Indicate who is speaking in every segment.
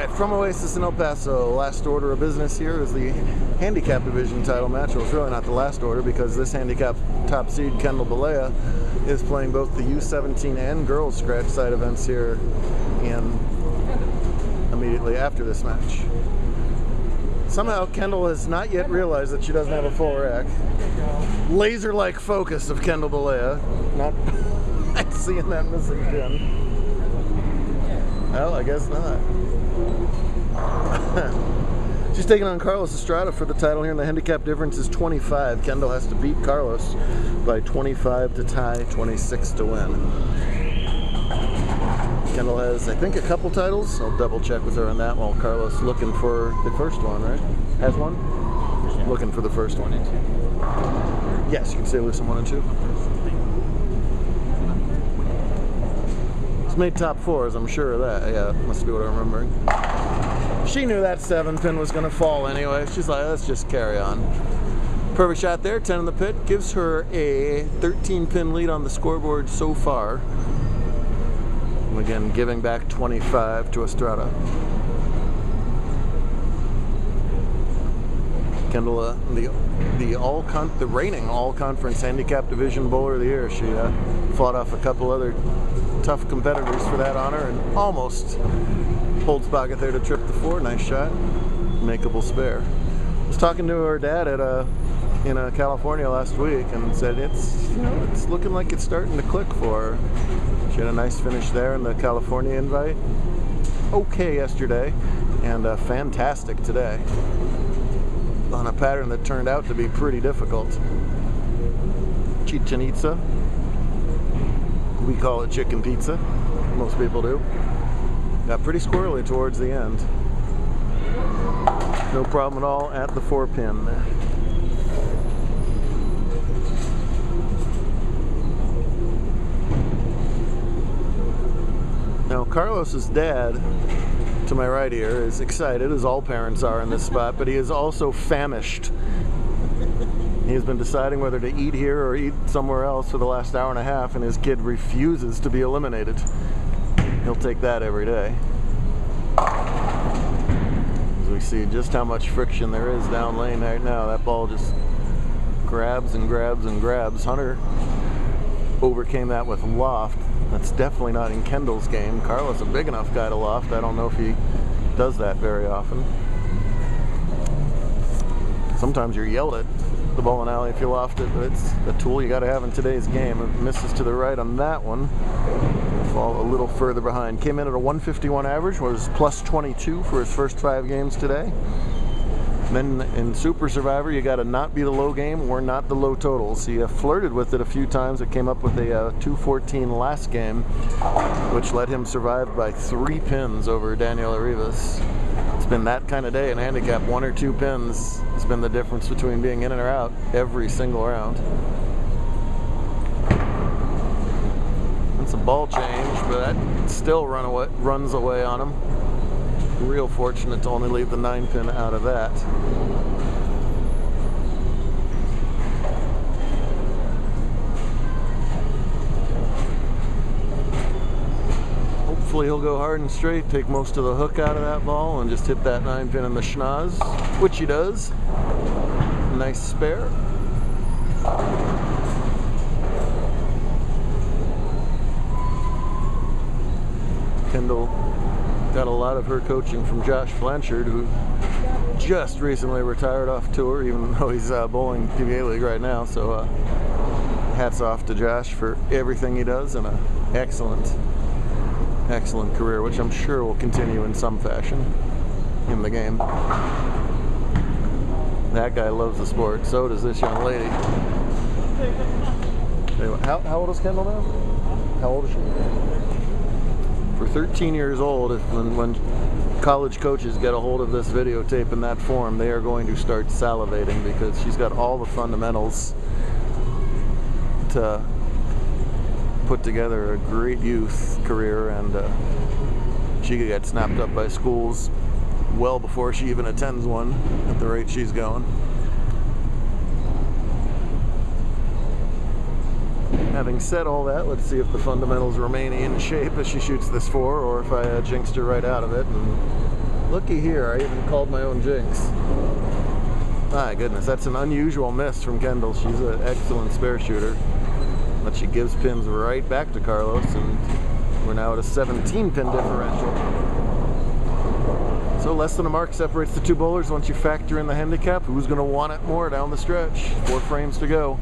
Speaker 1: Alright, from Oasis in El Paso, last order of business here is the handicap division title match. Well, it's really not the last order because this handicap top seed, Kendall Balea, is playing both the U17 and girls scratch side events here immediately after this match. Somehow Kendall has not yet realized that she doesn't have a full rack. Laser-like focus of Kendall Balea. Not seeing that missing pin. Well, I guess not. She's taking on Carlos Estrada for the title here, and the handicap difference is 25. Kendall has to beat Carlos by 25 to tie, 26 to win. Kendall has, I think, a couple titles. I'll double check with her on that while Carlos looking for the first one, right? Has one? Yeah. Looking for the first one. 1 and 2. Yes, you can say Lucen 1 and 2. Made top 4s, I'm sure of that. Yeah, must be what I'm remembering. She knew that 7 pin was going to fall anyway. She's like, let's just carry on. Perfect shot there, 10 in the pit. Gives her a 13 pin lead on the scoreboard so far. And again, giving back 25 to Estrada. Kendall, the reigning all-conference handicap division bowler of the year. She fought off a couple other tough competitors for that honor and almost holds pocket there to trip the 4. Nice shot. Makeable spare. I was talking to her dad at in California last week and said it's looking like it's starting to click for her. She had a nice finish there in the California invite. Okay yesterday and fantastic today on a pattern that turned out to be pretty difficult. Chichen Itza. We call it chicken pizza. Most people do. Got pretty squirrely towards the end. No problem at all at the 4 pin. Now Carlos's dad, to my right here, is excited, as all parents are in this spot, but he is also famished. He has been deciding whether to eat here or eat somewhere else for the last hour and a half, and his kid refuses to be eliminated. He'll take that every day. As we see just how much friction there is down lane right now. That ball just grabs and grabs and grabs. Hunter overcame that with loft. That's definitely not in Kendall's game. Carlos, a big enough guy to loft. I don't know if he does that very often. Sometimes you're yelled at the bowling alley if you loft it, but it's a tool you got to have in today's game. It misses to the right on that one. Fall a little further behind. Came in at a 151 average, was plus 22 for his first 5 games today. Then in Super Survivor, you got to not be the low game or not the low totals. He flirted with it a few times. It came up with a 214 last game, which let him survive by 3 pins over Daniel Arribas. It's been that kind of day in handicap. 1 or 2 pins has been the difference between being in or out every single round. It's a ball change, but that still runs away on him. Real fortunate to only leave the 9 pin out of that. Hopefully he'll go hard and straight, take most of the hook out of that ball, and just hit that 9 pin in the schnoz, which he does. Nice spare. Kendall got a lot of her coaching from Josh Blanchard, who just recently retired off tour, even though he's bowling PBA League right now. So hats off to Josh for everything he does, and an excellent career, which I'm sure will continue in some fashion in the game. That guy loves the sport. So does this young lady. Anyway, how old is Kendall now? How old is she? For 13 years old, when college coaches get a hold of this videotape in that form, they are going to start salivating because she's got all the fundamentals to put together a great youth career, and she could get snapped up by schools well before she even attends one at the rate she's going. Having said all that, let's see if the fundamentals remain in shape as she shoots this 4, or if I jinxed her right out of it and Looky here, I even called my own jinx. My goodness, that's an unusual miss from Kendall. She's an excellent spare shooter. But she gives pins right back to Carlos, and we're now at a 17 pin differential. So less than a mark separates the two bowlers once you factor in the handicap. Who's going to want it more down the stretch? 4 frames to go.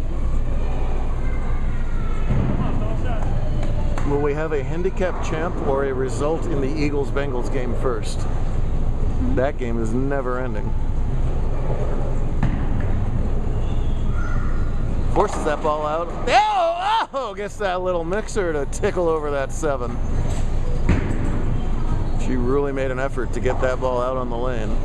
Speaker 1: Will we have a handicap champ or a result in the Eagles-Bengals game first? That game is never ending. Forces that ball out. Oh, gets that little mixer to tickle over that 7. She really made an effort to get that ball out on the lane.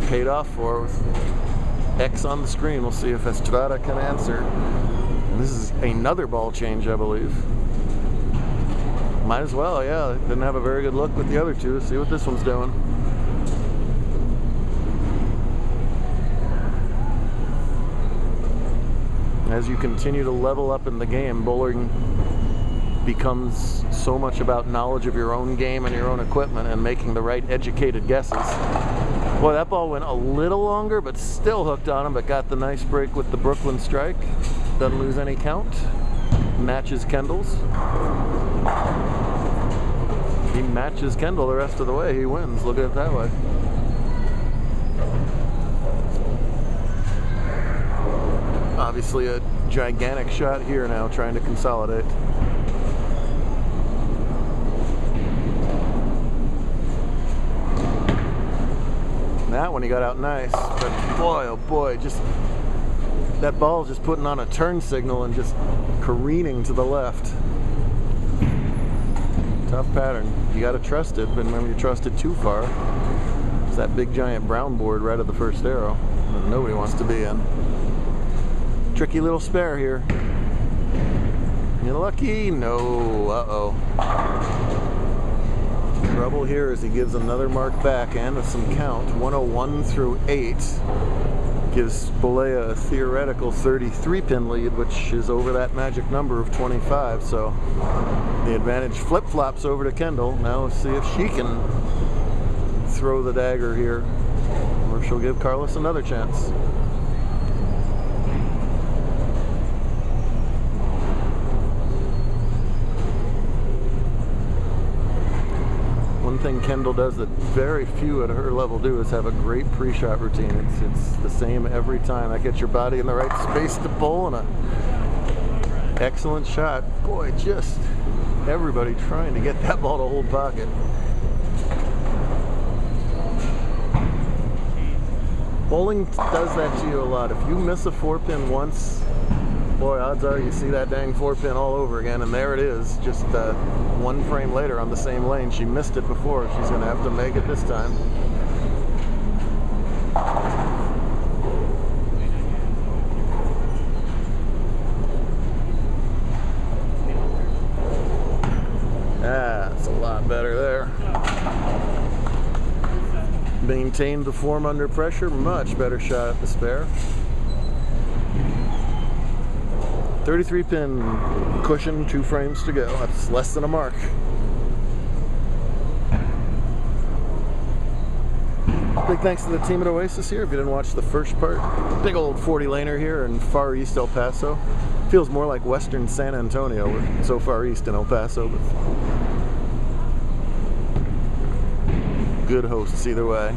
Speaker 1: Paid off for her with X on the screen. We'll see if Estrada can answer. And this is another ball change, I believe. Might as well, yeah. Didn't have a very good look with the other two. See what this one's doing. As you continue to level up in the game, bowling becomes so much about knowledge of your own game and your own equipment and making the right educated guesses. Boy, that ball went a little longer, but still hooked on him, but got the nice break with the Brooklyn strike. Doesn't lose any count. Matches Kendall's. He matches Kendall the rest of the way. He wins. Look at it that way. Obviously a gigantic shot here now, trying to consolidate. That one he got out nice, but boy, oh boy, just that ball just putting on a turn signal and just careening to the left. Tough pattern. You got to trust it, but remember, you trust it too far. It's that big giant brown board right at the first arrow that nobody wants to be in. Tricky little spare here. You lucky? No. Uh-oh. Trouble here is he gives another mark back and with some count. 101 through 8 gives Bolea a theoretical 33 pin lead, which is over that magic number of 25. So the advantage flip-flops over to Kendall. Now let's see if she can throw the dagger here, or she'll give Carlos another chance. One thing Kendall does that very few at her level do is have a great pre-shot routine. It's the same every time. That gets your body in the right space to bowl, and an excellent shot. Boy, just everybody trying to get that ball to hold pocket. Bowling does that to you a lot. If you miss a 4-pin once, boy, odds are you see that dang 4-pin all over again, and there it is, just 1 frame later on the same lane. She missed it before. She's going to have to make it this time. That's a lot better there. Maintained the form under pressure. Much better shot at the spare. 33 pin cushion, 2 frames to go. That's less than a mark. Big thanks to the team at Oasis here. If you didn't watch the first part, big old 40 laner here in far east El Paso. Feels more like western San Antonio. We're so far east in El Paso, but good hosts either way.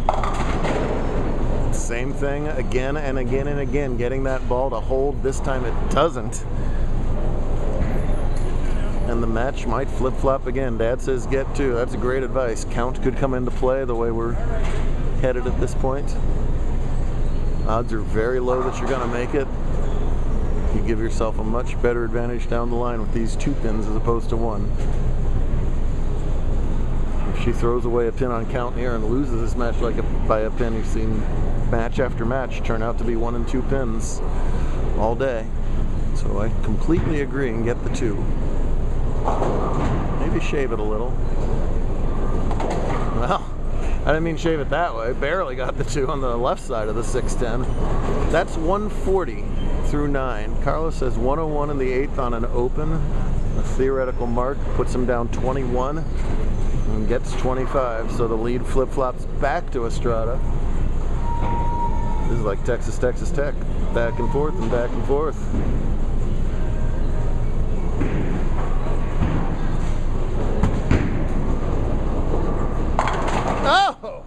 Speaker 1: Same thing again and again and again, getting that ball to hold. This time it doesn't. And the match might flip-flop again. Dad says get 2. That's great advice. Count could come into play the way we're headed at this point. Odds are very low that you're going to make it. You give yourself a much better advantage down the line with these 2 pins as opposed to 1. If she throws away a pin on count here and loses this match by a pin, you've seen match after match turn out to be 1 and 2 pins all day. So I completely agree and get the 2. Maybe shave it a little. Well, I didn't mean shave it that way. Barely got the 2 on the left side of the 610. That's 140 through 9. Carlos says 101 in the 8th on an open. A theoretical mark puts him down 21. and gets 25, so the lead flip-flops back to Estrada. This is like Texas Tech, back and forth and back and forth. Oh!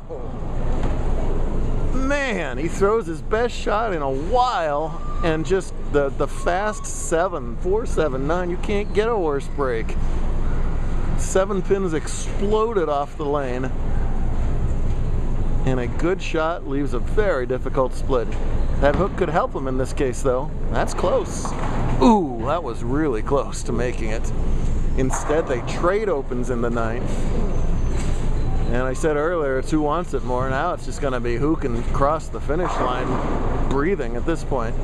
Speaker 1: Man, he throws his best shot in a while, and just the fast 4-7-9, you can't get a worse break. 7 pins exploded off the lane, and a good shot leaves a very difficult split. That hook could help him in this case, though. That's close. Ooh, that was really close to making it. Instead, they trade opens in the 9th. And I said earlier, it's who wants it more. Now it's just going to be who can cross the finish line breathing at this point.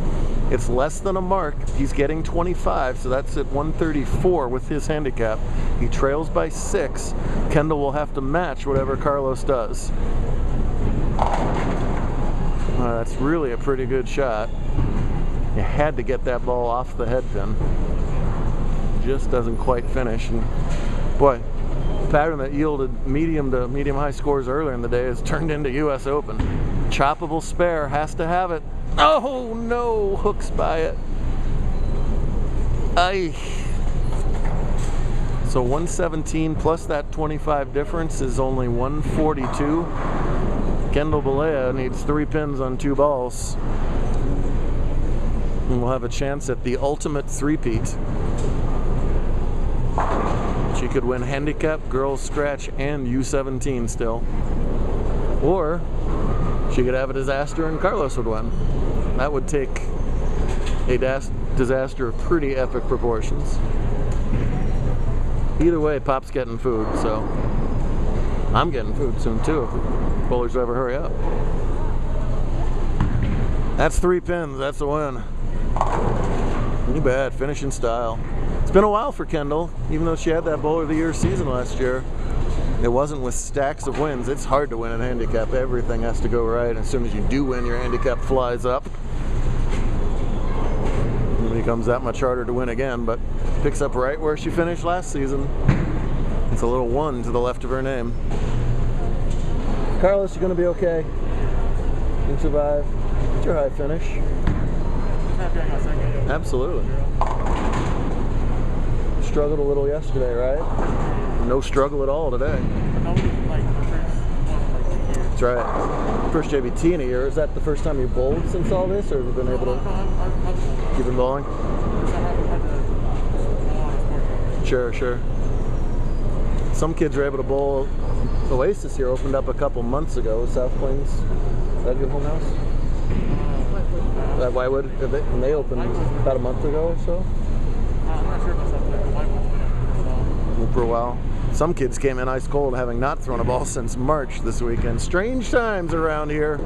Speaker 1: It's less than a mark. He's getting 25, so that's at 134 with his handicap. He trails by 6. Kendall will have to match whatever Carlos does. That's really a pretty good shot. You had to get that ball off the head pin. Just doesn't quite finish. And boy, pattern that yielded medium to medium high scores earlier in the day has turned into US Open. Choppable spare, has to have it. Oh no, hooks by it. Aye. So 117 plus that 25 difference is only 142. Kendall Balea needs 3 pins on 2 balls. And we'll have a chance at the ultimate three-peat. She could win handicap, girls scratch, and U17 still. Or she could have a disaster and Carlos would win. That would take a disaster of pretty epic proportions. Either way, Pop's getting food, so I'm getting food soon too if the bowlers ever hurry up. That's 3 pins, that's a win. Too bad, finishing style. It's been a while for Kendall, even though she had that Bowler of the Year season last year. It wasn't with stacks of wins. It's hard to win in handicap. Everything has to go right. As soon as you do win, your handicap flies up. It becomes that much harder to win again, but picks up right where she finished last season. It's a little 1 to the left of her name. Carlos, you're going to be okay. You can survive. It's your high finish. Absolutely. Struggled a little yesterday, right? No struggle at all today. That's right. First JBT in a year. Is that the first time you bowled since all this, or have you been able to keep it bowling? Sure. Some kids are able to bowl. Oasis here opened up a couple months ago. South Plains. Is that your home house? That Whitewood? And they opened about a month ago or so?
Speaker 2: I'm not sure if it's
Speaker 1: for a while. Some kids came in ice cold, having not thrown a ball since March this weekend. Strange times around here,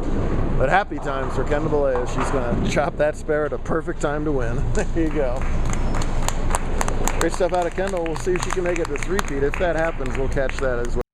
Speaker 1: but happy times for Kendall Balea. She's going to chop that spare at a perfect time to win. There you go. Great stuff out of Kendall. We'll see if she can make it to three-peat. If that happens, we'll catch that as well.